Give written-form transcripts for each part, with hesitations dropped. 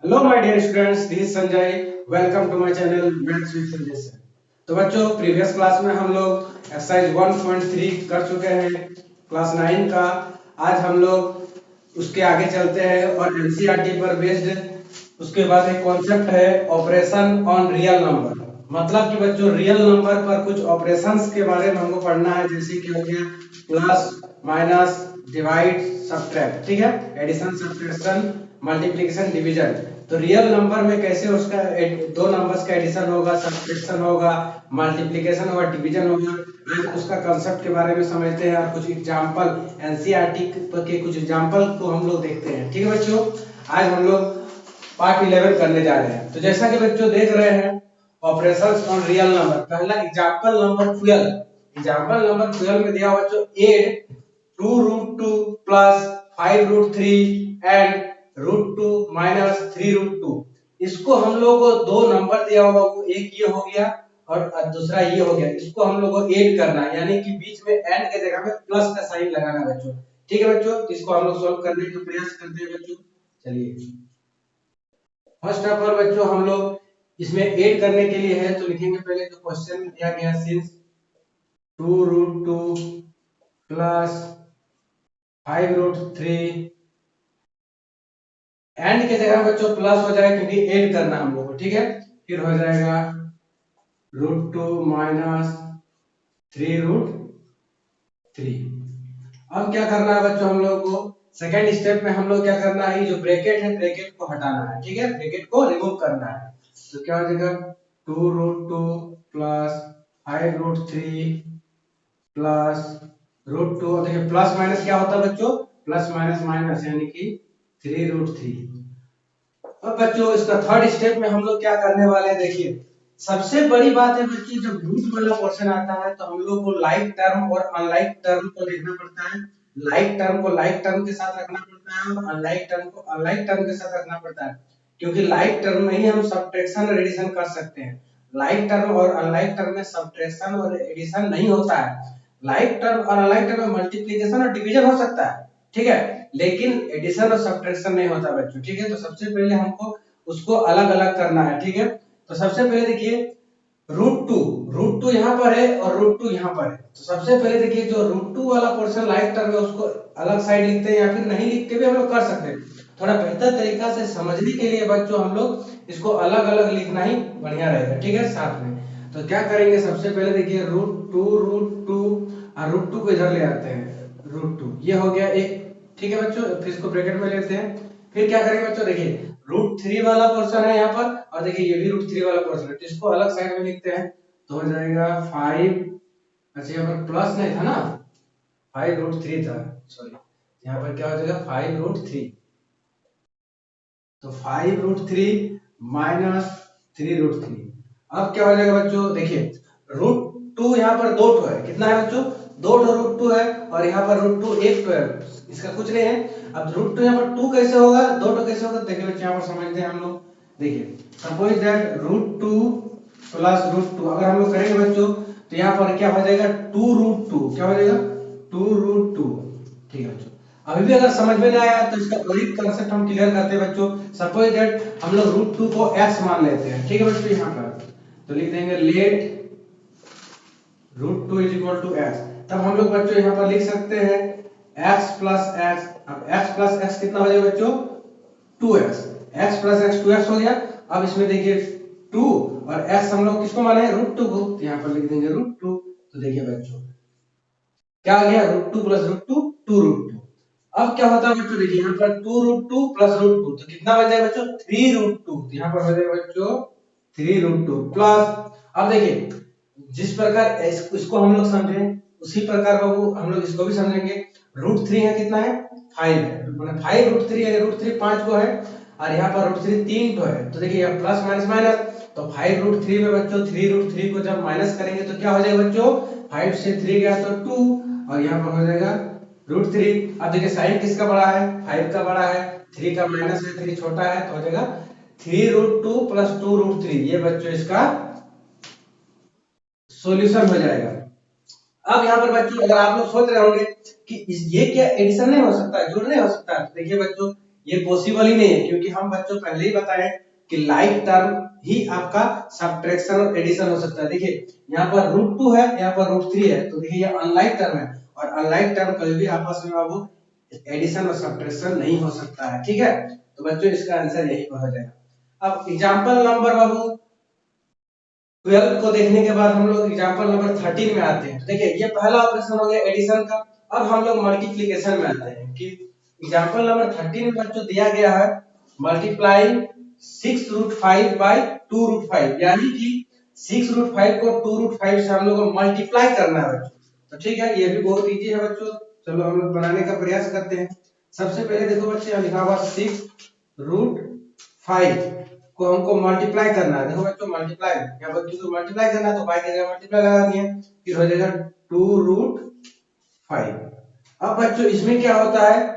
Hello my dear students, this is Sanjay. Welcome to my channel maths with Sanjay sir. तो बच्चों, previous class में हम लोग एक्सरसाइज 1.3 कर चुके हैं, क्लास 9 का। आज हम लोग उसके आगे चलते हैं और एनसीईआरटी पर बेस्ड उसके बाद एक कॉन्सेप्ट है ऑपरेशन ऑन रियल नंबर। मतलब कि बच्चों, रियल नंबर पर कुछ ऑपरेशंस के बारे में हमको पढ़ना है, जैसे कि हो गया प्लस, माइनस, डिवाइड, सब्ट्रैक्ट। ठीक है, एडिशन, सब्ट्रैक्शन, मल्टीप्लिकेशन, डिवीजन। तो रियल नंबर में कैसे उसका दो नंबर्स का एडिशन होगा, सब्ट्रैक्शन होगा, मल्टीप्लिकेशन होगा, डिवीजन होगा, आज उसका कंसेप्ट के बारे में समझते हैं और कुछ एग्जांपल एनसीईआरटी के कुछ एग्जांपल को हम लोग देखते हैं। ठीक है बच्चों, आज हम लोग पार्ट 11 करने जा रहे हैं। तो जैसा कि बच्चों देख रहे हैं, ऑपरेशंस ऑन रियल नंबर। पहला एग्जांपल नंबर 12। एग्जांपल नंबर 12 में दिया हुआ बच्चों, एड 2√2 प्लस 5√3 एंड √2 माइनस 3√2। इसको हम लोग को दो नंबर दिया हुआ, एक ये हो गया और दूसरा ये हो गया। इसको हम लोग को ऐड करना है, यानी कि बीच में एंड के जगह पे प्लस का साइन लगाना है बच्चों। ठीक है बच्चों, इसको हम लोग सॉल्व करने का प्रयास करते हैं बच्चों। चलिए, फर्स्ट ऑफ ऑल बच्चों, हम लोग इसमें ऐड करने के लिए है तो लिखेंगे पहले जो क्वेश्चन में दिया गया, सिंस 2√2 प्लस 5√3, एंड के जगह बच्चों प्लस हो जाएगा क्योंकि ऐड करना हम लोग को। ठीक है, फिर हो जाएगा √2 माइनस 3√3। अब क्या करना है बच्चों हम लोग को, सेकेंड स्टेप में हम लोग क्या करना है, ये जो ब्रैकेट है ब्रैकेट को हटाना है। ठीक है, ब्रैकेट को रिमूव करना है। तो क्या हो जाएगा 2√2 प्लस 5√3 प्लस √2। देखिए प्लस माइनस क्या होता है बच्चों, प्लस माइनस माइनस, यानी कि 3√3। अब बच्चों इसका थर्ड स्टेप में हम लोग क्या करने वाले हैं, देखिए सबसे बड़ी बात है बच्चों, जब रूट वाला पोर्शन आता है तो हम लोग को लाइक टर्म और अनलाइक टर्म को देखना पड़ता है। लाइक टर्म को लाइक टर्म के साथ रखना पड़ता है और अनलाइक टर्म को अनलाइक टर्म के साथ रखना पड़ता है, क्योंकि लाइक टर्म में ही हम सब्ट्रैक्शन और एडिशन कर सकते हैं। लाइक टर्म और अनलाइक टर्म में सब्ट्रैक्शन और एडिशन नहीं होता है। लाइक टर्म और अनलाइक टर्म में मल्टीप्लिकेशन और डिवीजन हो सकता है। ठीक है, लेकिन एडिशन और सब्ट्रैक्शन नहीं होता बच्चों। ठीक है, तो सबसे पहले हमको उसको अलग अलग करना है। ठीक है, तो सबसे पहले देखिए √2 यहाँ पर है और √2 यहाँ पर है। तो सबसे पहले देखिए जो √2 वाला पोर्शन लाइक टर्म है उसको अलग साइड लिखते हैं, या फिर नहीं लिख के भी हम लोग कर सकते हैं। थोड़ा बेहतर तरीका से समझने के लिए बच्चों हम लोग इसको अलग अलग लिखना ही बढ़िया रहेगा। ठीक है, साथ में तो क्या करेंगे, सबसे पहले देखिए √2 और √2 को इधर ले आते हैं। √2 ये हो गया एक। ठीक है बच्चों, फिर इसको ब्रैकेट में लेते हैं। फिर क्या करेंगे बच्चों, देखिए √3 वाला पोर्शन है यहाँ पर और देखिए ये भी √3 वाला पोर्शन है, तो इसको अलग साइड में लिखते हैं। तो हो जाएगा 5। अच्छा यहाँ पर प्लस नहीं था ना, 5√3 था, सॉरी। यहाँ पर क्या हो जाएगा 5√3। तो 5√3 माइनस 3√3। अब क्या हो जाएगा बच्चों, देखिए √2 यहाँ पर दो टो है, कितना है बच्चों, दो टो √2 है और यहाँ पर √2 एक टो है, इसका कुछ नहीं है। अब √2 यहाँ पर 2 कैसे होगा, दो टो कैसे होगा, देखिए बच्चों यहाँ पर समझते हैं हम लोग। देखिए सपोज दैट √2 प्लस √2 अगर हम लोग करेंगे बच्चों, तो यहाँ पर क्या हो जाएगा 2√2, क्या हो जाएगा 2√2। ठीक है बच्चों, अभी भी अगर समझ में नहीं आया तो इसका वही कंसेप्ट हम क्लियर करते हैं बच्चों। सपोज दैट हम लोग √2 को x मान लेते हैं। ठीक है बच्चों, यहाँ पर तो लिख देंगे let √2 is equal to x। तब हम लोग बच्चों यहाँ पर लिख सकते हैं x प्लस x। अब x प्लस x कितना हो जाएगा बच्चों, 2x। x plus x 2x हो गया। अब इसमें देखिए 2 और x हम लोग किसको माने हैं, √2 को, तो यहाँ पर लिख देंगे √2। तो देखिए बच्चों क्या आ गया, √2 प्लस √2 2√2। अब क्या होता है बच्चों, देखिए यहाँ पर 2√2 प्लस √2 तो कितना बन जाएगा बच्चों 3√2। यहाँ पर हो जाएगा बच्चों 3√2 प्लस, अब देखिए जिस प्रकार इसको हम लोग समझे उसी प्रकार बाबू हम लोग इसको भी समझेंगे। √3 है, कितना है 5 है, मतलब 5√3 है, √3 5 को है और यहाँ पर √3 3 को है। तो देखिए प्लस माइनस माइनस, तो 5√3 में बच्चों 3√3 को जब माइनस करेंगे तो क्या हो जाएगा बच्चों, 5 से 3 गया तो 2 और यहाँ पर हो जाएगा √3। अब देखिए साइन किसका बड़ा है, 5 का बड़ा है, 3 का माइनस है, 3 छोटा है, तो हो जाएगा 3√2 प्लस 2√3। ये बच्चों इसका सॉल्यूशन हो जाएगा। अब यहाँ पर बच्चों अगर आप लोग सोच रहे होंगे कि ये क्या एडिशन नहीं हो सकता है, जोड़ नहीं हो सकता है, तो देखिए बच्चों ये पॉसिबल ही नहीं है, क्योंकि हम बच्चों पहले ही बताए कि लाइक टर्म ही आपका सब्ट्रैक्शन और एडिशन हो सकता है। देखिए यहाँ पर √2 है, यहाँ पर √3 है, तो देखिए ये अनलाइक टर्म है, और अनलाइक टर्म कभी भी आपस में बाबू एडिशन और सब्ट्रैक्शन नहीं हो सकता है। ठीक है, तो बच्चों इसका आंसर यही हो जाएगा। अब एग्जाम्पल नंबर बाबू 12 को देखने के बाद हम लोग एग्जाम्पल नंबर 13 में आते हैं। तो देखिए ये पहला ऑपरेशन हो गया एडिशन का। अब हम लोग मल्टीप्लीकेशन में आते हैं कि एग्जाम्पल नंबर 13 में बच्चों दिया गया है मल्टीप्लाइंग 6√5 बाई 2√5, यानी कि 6√5 को 2√5 से हम लोग को मल्टीप्लाई करना है बच्चों। तो ठीक है, ये भी बहुत इजी है बच्चों, चलो हम लोग बनाने का प्रयास करते हैं। सबसे पहले देखो बच्चे यहाँ लिखा हुआ 6√5 को हमको मल्टीप्लाई करना है। देखो बच्चों मल्टीप्लाई, यहाँ बच्चों को मल्टीप्लाई करना है तो बाई की जगह मल्टीप्लाई लगा दिए, फिर हो जाएगा 2√5। अब बच्चों इसमें क्या होता है,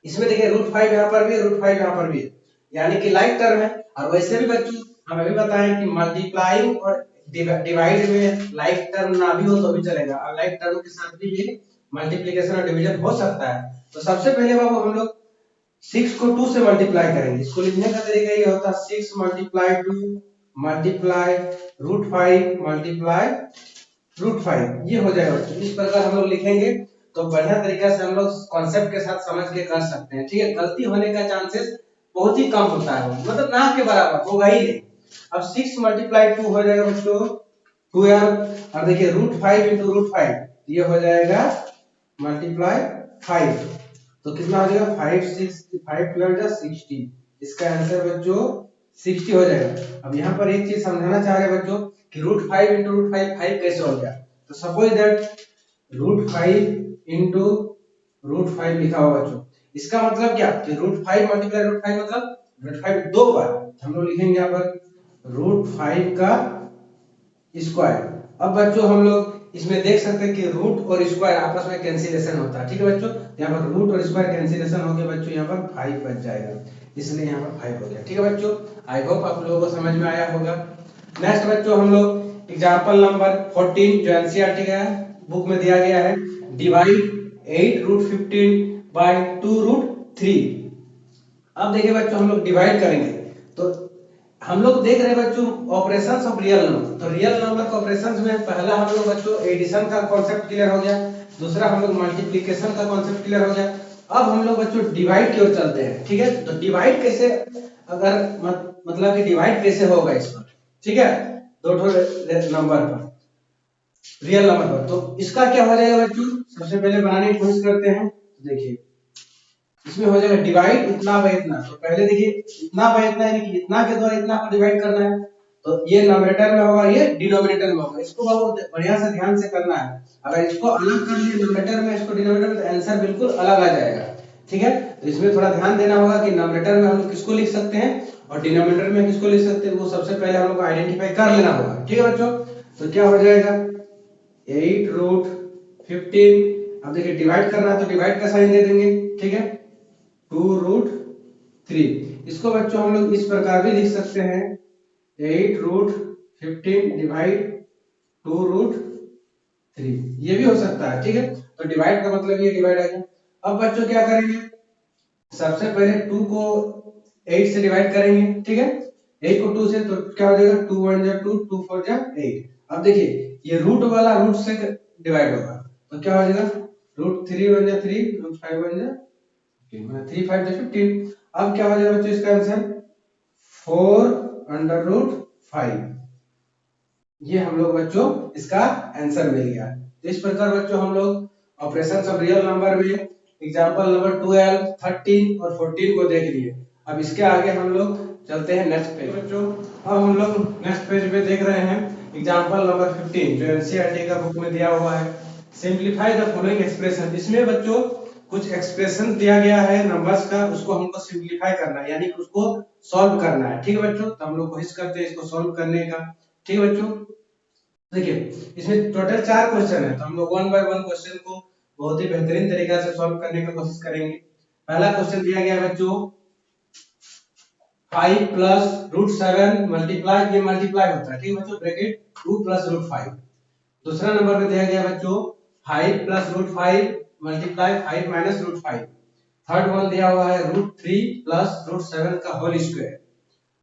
इसमें देखिए √5 यहाँ पर भी है, √5 यहाँ पर भी है, यानी कि लाइक टर्म है। और वैसे भी बच्चों हम अभी बताएं कि मल्टीप्लाइंग और डिवाइड में लाइक टर्म ना भी हो तो भी चलेगा, और लाइक टर्म के साथ भी ये मल्टीप्लिकेशन और डिवीजन हो सकता है। तो सबसे पहले बाबू हम लोग 6 को 2 से मल्टीप्लाई करेंगे। इसको लिखने का तरीका ये होता है 6 मल्टीप्लाई 2 मल्टीप्लाई √5 मल्टीप्लाई √5, ये हो जाएगा बच्चों। इस प्रकार हम लोग लिखेंगे तो बढ़िया तरीका से हम लोग कॉन्सेप्ट के साथ समझ के कर सकते हैं। ठीक है, गलती होने का चांसेस बहुत ही कम होता है, मतलब ना के बराबर होगा ही नहीं। अब 6 मल्टीप्लाई 2 हो जाएगा बच्चों 12, और देखिए √5 इंटू √5 ये हो जाएगा मल्टीप्लाई 5, तो कितना हो जाएगा 5 6 5 12 जा 60, इसका आंसर बच्चों 60 हो जाएगा। अब यहाँ पर एक चीज समझाना चाह रहे हैं बच्चों कि √5 इंटू √5 5 कैसे हो गया। तो सपोज दैट √5 इंटू √5 लिखा हुआ बच्चों, इसका मतलब क्या कि √5 मल्टीप्लाई √5 मतलब √5 दो बार, हम लोग लिखेंगे यहाँ पर √5 का स्क्वायर। अब बच्चों हम लोग इसमें देख सकते हैं कि रूट और स्क्वायर आपस में कैंसिलेशन होता है। ठीक है बच्चों, यहाँ पर रूट और स्क्वायर कैंसिलेशन हो गया बच्चों, यहाँ पर 5 बच जाएगा, इसलिए यहाँ पर 5 हो गया। ठीक है बच्चों, आई होप आप लोगों को समझ में आया होगा। नेक्स्ट बच्चों हम लोग एग्जांपल नंबर 14 जो एनसीईआरटी का बुक में दिया गया है, डिवाइड 8√15 बाय 2√3। अब देखिए बच्चों हम लोग डिवाइड करेंगे, तो हम लोग देख रहे हैं बच्चों ऑपरेशंस ऑफ रियल नंबर। तो रियल नंबर के ऑपरेशंस में पहला हम लोग बच्चों एडिशन का कॉन्सेप्ट क्लियर हो गया, दूसरा हम लोग मल्टीप्लिकेशन का कॉन्सेप्ट क्लियर हो गया। अब हम लोग बच्चों डिवाइड की ओर चलते हैं। ठीक है, तो डिवाइड कैसे, अगर मतलब कि डिवाइड कैसे होगा इस पर, ठीक है, दो नंबर पर, रियल नंबर पर, तो इसका क्या हो जाएगा बच्चों, सबसे पहले बनाने की कोशिश करते हैं। देखिए इसमें हो जाएगा डिवाइड इतना बाय इतना, तो पहले देखिए इतना बाय इतना यानी कि इतना के द्वारा इतना को डिवाइड करना है, तो ये न्यूमरेटर में होगा, ये डिनोमिनेटर में होगा। इसको बहुत बढ़िया से ध्यान से करना है, अगर इसको अलग कर लिए न्यूमरेटर में, इसको डिनोमिनेटर में, तो आंसर बिल्कुल अलग आ जाएगा। ठीक है, तो इसमें थोड़ा ध्यान देना होगा कि न्यूमरेटर में हम लोग किसको लिख सकते हैं और डिनोमिनेटर में किसको लिख सकते हैं, वो सबसे पहले हम लोग को आइडेंटिफाई कर लेना होगा। ठीक है बच्चों, तो क्या हो जाएगा 8√15, अब देखिए डिवाइड करना है तो डिवाइड का साइन दे देंगे। ठीक है, 2√3, इसको बच्चों हम लोग इस प्रकार भी लिख सकते हैं 8√15 डिवाइड 2√3, ये भी हो सकता है। ठीक है, तो डिवाइड का मतलब ये डिवाइड आ गया। अब बच्चों क्या करेंगे, सबसे पहले 2 को 8 से डिवाइड करेंगे। ठीक है, 8 को 2 से, तो क्या हो जाएगा 2 1 जा 2 2 4 जा 8। अब देखिए ये रूट वाला रूट से डिवाइड होगा, तो क्या हो जाएगा √3 1 जा 3 √5 1 जा 3 5 जा 15। अब क्या हो जाएगा बच्चों इसका आंसर 4√5, ये हम लोग बच्चों इसका आंसर मिल गया। तो इस प्रकार बच्चों हम लोग ऑपरेशंस ऑफ रियल नंबर में एग्जांपल नंबर 12 13 और 14 को देख लिए। अब इसके आगे हम लोग चलते हैं नेक्स्ट पेज बच्चों। अब हम लोग नेक्स्ट पेज पे देख रहे हैं एग्जांपल नंबर 15 जो एनसीईआरटी का बुक में दिया हुआ है, सिंपलीफाई द फॉलोइंग एक्सप्रेशन। इसमें बच्चों कुछ एक्सप्रेशन दिया गया है नंबर्स का, उसको हमको सिंपलीफाई करना है, यानी कि उसको सॉल्व करना है। ठीक है बच्चों, तो हम लोग कोशिश करते हैं इसको सॉल्व करने का। ठीक है बच्चों, देखिए इसमें टोटल 4 क्वेश्चन है, तो हम लोग वन बाय वन क्वेश्चन को बहुत ही बेहतरीन तरीका से सॉल्व करने की कोशिश करेंगे। पहला क्वेश्चन दिया गया है बच्चों 5 प्लस √7 मल्टीप्लाई, ये मल्टीप्लाई होता है। ठीक है बच्चों, ब्रैकेट 2 प्लस √5। दूसरा नंबर पे दिया गया बच्चों 5 plus √5 multiply 5 minus √5। Third one दिया हुआ है √3 प्लस √7 का होल स्क्वायर,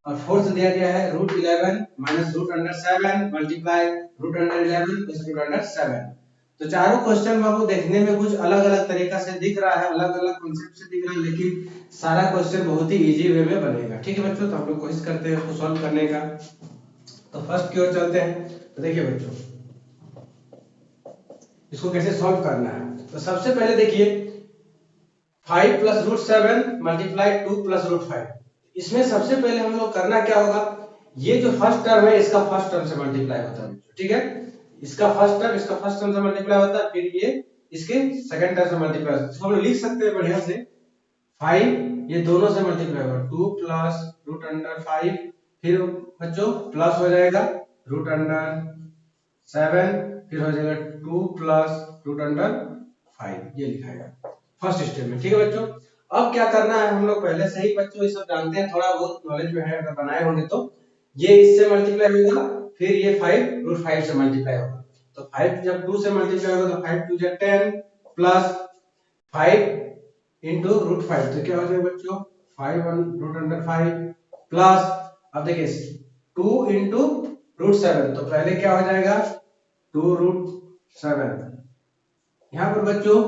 और फोर्थ दिया गया है √11 माइनस √7 मल्टीप्लाई √11 प्लस √7। तो चारों क्वेश्चन आपको देखने में कुछ अलग अलग तरीका से दिख रहा है, अलग अलग कॉन्सेप्ट से दिख रहा है, लेकिन सारा क्वेश्चन बहुत ही इजी वे में बनेगा। ठीक है बच्चों, तो हम लोग कोशिश करते हैं इसको सॉल्व करने का। तो फर्स्ट की ओर चलते हैं। तो देखिए बच्चों, इसको कैसे सॉल्व करना है। तो सबसे पहले देखिए 5 प्लस √7 मल्टीप्लाई 2 प्लस √5। इसमें सबसे पहले हम लोग करना क्या होगा, ये जो फर्स्ट टर्म है इसका फर्स्ट टर्म से मल्टीप्लाई होता है। ठीक है, इसका फर्स्ट टर्म इसका फर्स्ट टर्म से मल्टीप्लाई होता है, फिर ये इसके सेकंड टर्म से मल्टीप्लाई होता है। इसको हम लोग लिख सकते हैं बढ़िया से, 5 ये दोनों से मल्टीप्लाई होगा 2 प्लस √5, फिर बच्चों प्लस हो जाएगा √7, फिर हो जाएगा 2 प्लस √5, ये लिखा है फर्स्ट स्टेप में। ठीक है बच्चों, अब क्या करना है, हम लोग पहले से ही बच्चों ये सब जानते हैं, थोड़ा बहुत नॉलेज में है, अगर बनाए होंगे तो ये इससे मल्टीप्लाई होगा, फिर ये 5 √5 से मल्टीप्लाई होगा। तो 5 जब 2 से मल्टीप्लाई होगा तो 5 2 जा 10 प्लस 5 इंटू √5, तो क्या हो जाएगा बच्चों 5 √5 प्लस, अब देखिए 2 इंटू √7, तो पहले क्या हो जाएगा 2√7। यहाँ पर बच्चों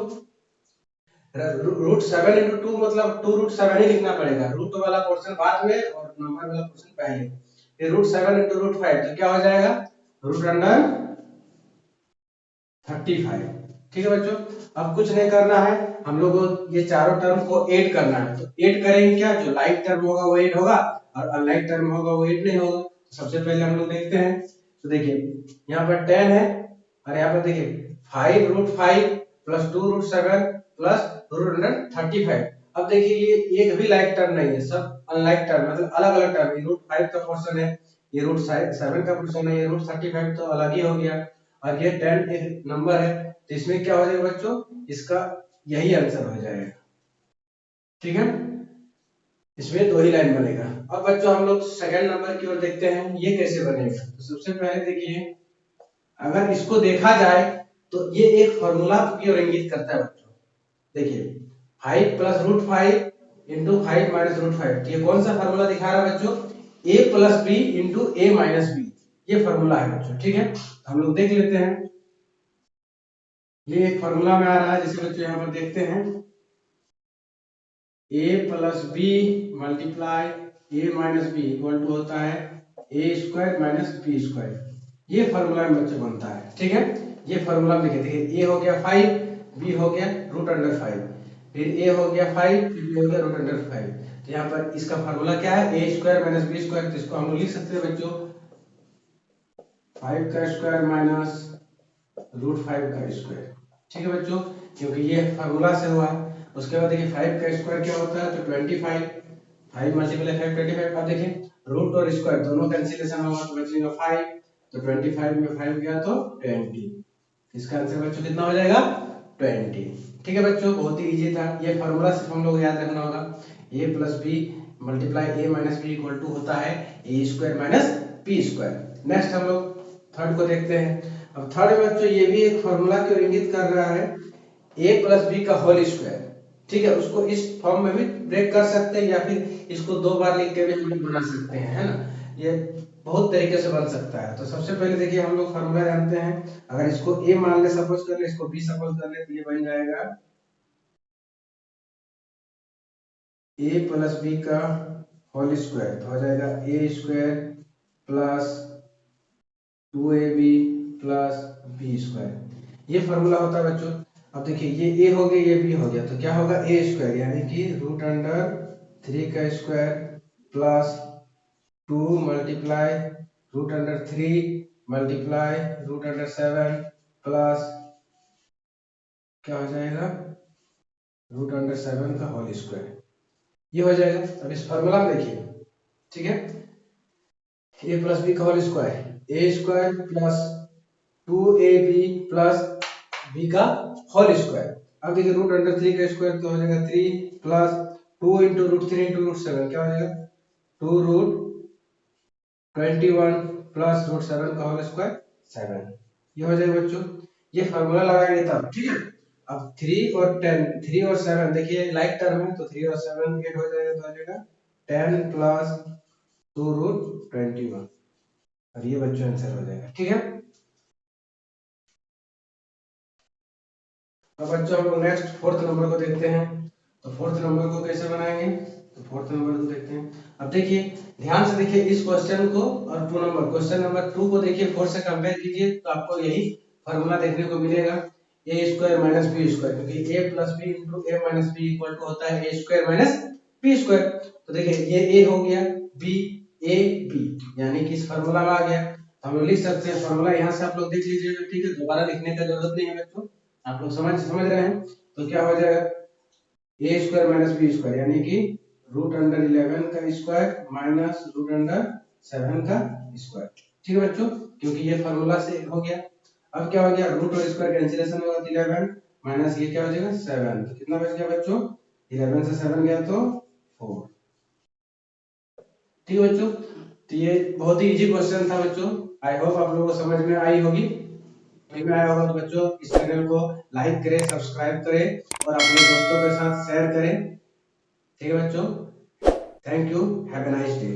√7 इंटू 2 मतलब 2√7 ही लिखना पड़ेगा, रूट वाला पोर्शन बाद में और नंबर वाला पोर्शन पहले। फिर √7 इंटू √5 तो क्या हो जाएगा √35। ठीक है बच्चों, अब कुछ नहीं करना है, हम लोग को ये चारों टर्म को ऐड करना है। तो ऐड करेंगे क्या, जो लाइक टर्म होगा वो ऐड होगा और अनलाइक टर्म होगा वो ऐड नहीं होगा। तो सबसे पहले हम लोग देखते हैं। तो देखिए यहाँ पर 10 है, और यहाँ पर देखिए 5 √5 प्लस 2 √7 प्लस √35। अब देखिए ये एक भी लाइक टर्म नहीं है, सब अनलाइक टर्म, मतलब अलग अलग टर्म। ये √5 का पोर्शन है, ये √7 का पोर्शन है, ये √35 तो अलग ही हो गया, और ये 10 एक नंबर है। तो इसमें क्या हो जाएगा बच्चों, इसका यही आंसर हो जाएगा। ठीक है, इसमें दो ही लाइन बनेगा। अब बच्चों हम लोग सेकंड नंबर की ओर देखते हैं, ये कैसे बनेगा। तो सबसे पहले देखिए, अगर इसको देखा जाए तो ये एक फॉर्मूला की ओर इंगित करता है बच्चों। देखिए 5 प्लस √5 इंटू 5 माइनस √5, ये कौन सा फॉर्मूला दिखा रहा है बच्चों, a plus B into A minus B, ये फॉर्मूला है बच्चों। ठीक है, हम लोग देख लेते हैं, ये एक फॉर्मूला में आ रहा है, जैसे बच्चों यहाँ पर देखते हैं, a plus B multiply A minus B equal to होता है A square minus B square. ये फॉर्मूला में बच्चों बनता है। ठीक है, ये फॉर्मूला में लिखे, देखिए a हो गया 5, b हो गया √5, फिर a हो गया 5, फिर b हो गया √5। तो यहाँ पर इसका फॉर्मूला क्या है, A square minus B square. तो इसको हम लोग लिख सकते हैं बच्चों 5 का स्क्वायर माइनस √5 का स्क्वायर। ठीक है बच्चों, क्योंकि ये फार्मूला से हुआ है। उसके बाद देखिए 5 का स्क्वायर क्या होता है, तो 25, 5 मल्टीप्लाई 5 25। अब देखिए रूट और स्क्वायर दोनों कैंसिलेशन होगा, तो बचेगा 5, तो 25 में 5 गया तो 20। इसका आंसर बच्चों कितना हो जाएगा 20। ठीक है बच्चों, बहुत ही इजी था, ये फार्मूला सिर्फ हम लोग याद रखना होगा, a plus B multiply A minus B equal to होता है A square minus B square. Next हम लोग थर्ड को देखते हैं। अब थर्ड में बच्चों ये भी एक फॉर्मूला को इंगित कर रहा है, a प्लस बी का होल स्क्वायर। ठीक है, उसको इस फॉर्म में भी ब्रेक कर सकते हैं, या फिर इसको दो बार लिख के भी हम लोग बना सकते हैं, है ना, ये बहुत तरीके से बन सकता है। तो सबसे पहले देखिए हम लोग फॉर्मूला जानते हैं, अगर इसको a मान ले, सपोज कर ले, इसको b सपोज कर ले, तो ये बन जाएगा a प्लस बी का होल स्क्वायर, तो हो जाएगा a square plus 2ab plus B square. ये फॉर्मूला होता है बच्चों। अब देखिए ये a हो गया, ये b हो गया, तो क्या होगा a स्क्वायर, यानी कि √3 का square plus 2 multiply √3 multiply √7 plus क्या हो जाएगा √7 का होल स्क्वायर, ये हो जाएगा। अब इस फॉर्मूला में देखिए, ठीक है, a प्लस बी का whole square, a square plus 2ab plus b का होल स्क्वायर। अब देखिए √3 का स्क्वायर तो हो जाएगा 3 प्लस 2 इंटू √3 इंटू √7, क्या हो जाएगा 2√21 प्लस √7 का होल स्क्वायर 7, ये हो जाएगा बच्चों। ये फॉर्मूला लगाएंगे तब, ठीक है। अब 3 और 10, 3 और 7 देखिए लाइक टर्म है तो 3 और 7 ऐड हो जाएगा तो आ जाएगा 10 प्लस 2 रूट 21 और ये बच्चों आंसर हो जाएगा। ठीक है, अब बच्चों हम लोग नेक्स्ट फोर्थ नंबर को देखते हैं। तो फोर्थ नंबर को कैसे बनाएंगे, तो फोर्थ नंबर को देखते हैं। अब देखिए ध्यान से देखिए इस क्वेश्चन को और क्वेश्चन नंबर 2 को देखिए 4 से कंपेयर कीजिए तो आपको यही फार्मूला देखने को मिलेगा, A square minus B square, क्योंकि A plus B into A minus B equal to होता है A square minus B square. तो देखिए ये ए हो गया, बी ए बी, यानी कि इस फार्मूला में आ गया। तो हम लोग लिख सकते हैं फार्मूला, यहाँ से आप लोग देख लीजिएगा। ठीक है, दोबारा लिखने का जरूरत नहीं है बच्चों, आप लोग समझ रहे हैं। तो क्या हो जाएगा, ए स्क्वायर माइनस बी स्क्वायर, यानी कि रूट अंडर 11 का स्क्वायर माइनस रूट अंडर 7 का स्क्वायर। ठीक है बच्चों, क्योंकि ये फार्मूला से हो गया। अब क्या हो गया, रूट और स्क्वायर कैंसिलेशन होगा, 11 माइनस ये क्या हो जाएगा 7, तो कितना बच गया बच्चों, 11 से 7 गया तो 4। ठीक है बच्चों, तो ये बहुत ही इजी क्वेश्चन था बच्चों। आई होप आप लोगों को समझ में आई होगी। समझ में आया होगा तो बच्चों इस चैनल को लाइक करें, सब्सक्राइब करें और अपने दोस्तों के साथ शेयर करें। ठीक है बच्चों, thank you, have a nice day.